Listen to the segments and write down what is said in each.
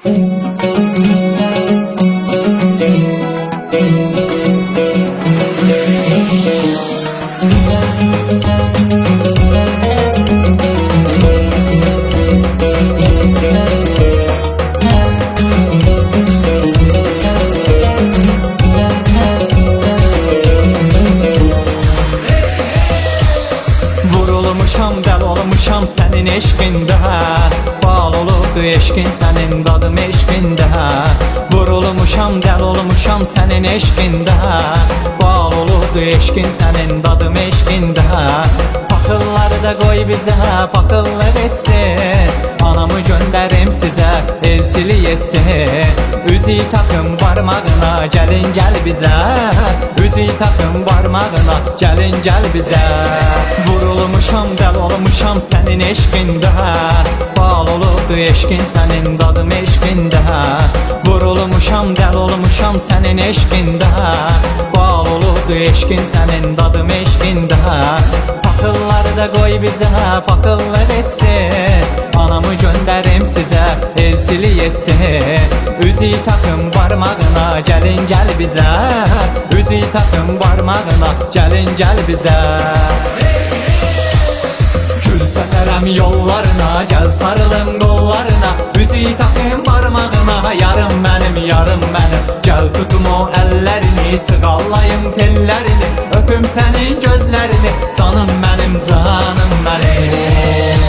Vurulmuşam, dəl olmuşam sənin eşqində, bal olubdu eşqin sənin dadım eşqində. Vurulmuşam, dəl olmuşam sənin eşqində, bal olubdu eşqin sənin dadım eşqində. Paxılları da qoy bizə, paxıllar etsin, anamı göndərim sizə, elçilik etsin. Üzü takım barmağına, gəlin gəl bizə, üzü takım barmağına, gəlin gəl bizə. Vurulmuşam, dəl olmuşam sənin eşqində, bal olubdu eşqin sənin dadım eşqində. Vurulmuşam, dəl olmuşam sənin eşqində, bal olubdu eşqin sənin dadım eşqində. Paxılları da qoy bizə, paxıllar etsin, anamı göndərim sizə, elçilik etsin. Üzü takım barmağına, gəlin gəl bizə, üzü takım barmağına, gəlin gəl bizə. Gül səfərəm yollarına, gəl sarılım qollarına, üzü takım barmağına, yarım mənim, yarım mənim. Gəl tutum o əllərini, sığallayım tellərini, öpüm sənin gözlərini, canım mənim, canım mənim.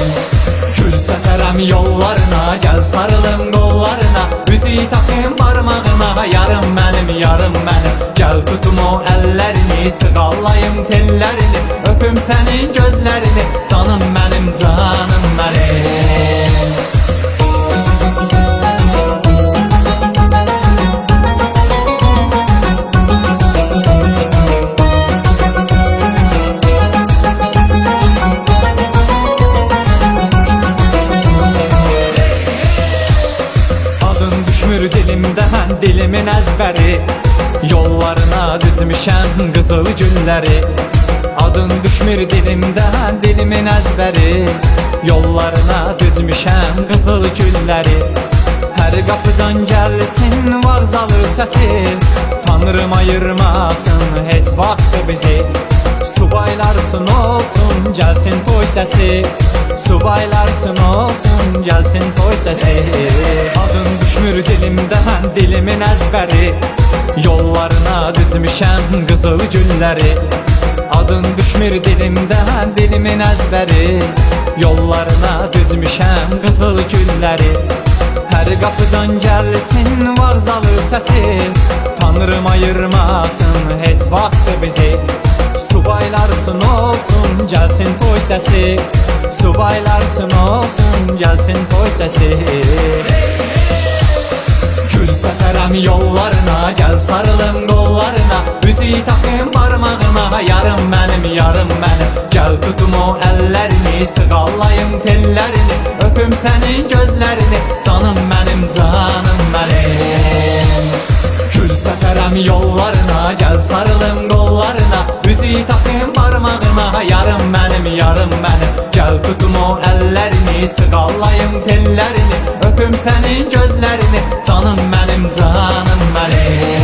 Gül səfərəm yollarına, gəl sarılım qollarına, üzü takım barmağına, yarım mənim, yarım mənim. Gəl tutum o əllərini, sığallayım tellərini, öpüm sənin gözlərini, canım mənim, canım mənim. Düşmür dilimdən dilimin əzbəri, yollarına düzmüşəm qızıl gülləri. Adın düşmür dilimdən dilimin əzbəri, yollarına düzmüşəm qızıl gülləri. Hər qapıdan gəlsin vağzalı səsi, Tanrım ayırmasın heç vaxt bizi. Subaylarsın olsun, gəlsin toy səsi, subaylarsın olsun, gəlsin toy səsi. Adın düşmür dilimdən dilimin əzbəri, yollarına düzmüşəm qızıl gülləri. Adın düşmür dilimdən dilimin əzbəri, yollarına düzmüşəm qızıl gülləri. Hər qapıdan gəlsin vağzalı səsi, Tanrım ayırmasın heç vaxt bizi. Subaylarsın olsun, gəlsin toy səsi, subaylarsın olsun, gəlsin toy səsi. Gül səfərəm yollarına, gəl sarılım qollarına, üzü takım barmağına, yarım mənim, yarım mənim. Gəl tutum o əllərini, sığallayım tellərini, öpüm sənin gözlərini, canım mənim, canım mənim. Gül səfərəm yollarına, gəl sarılım qollarına, üzü takım barmağına, yarım mənim, yarım mənim. Gəl tutum o əllərini, sığallayım tellərini, öpüm sənin gözlərini, canım mənim, canım mənim.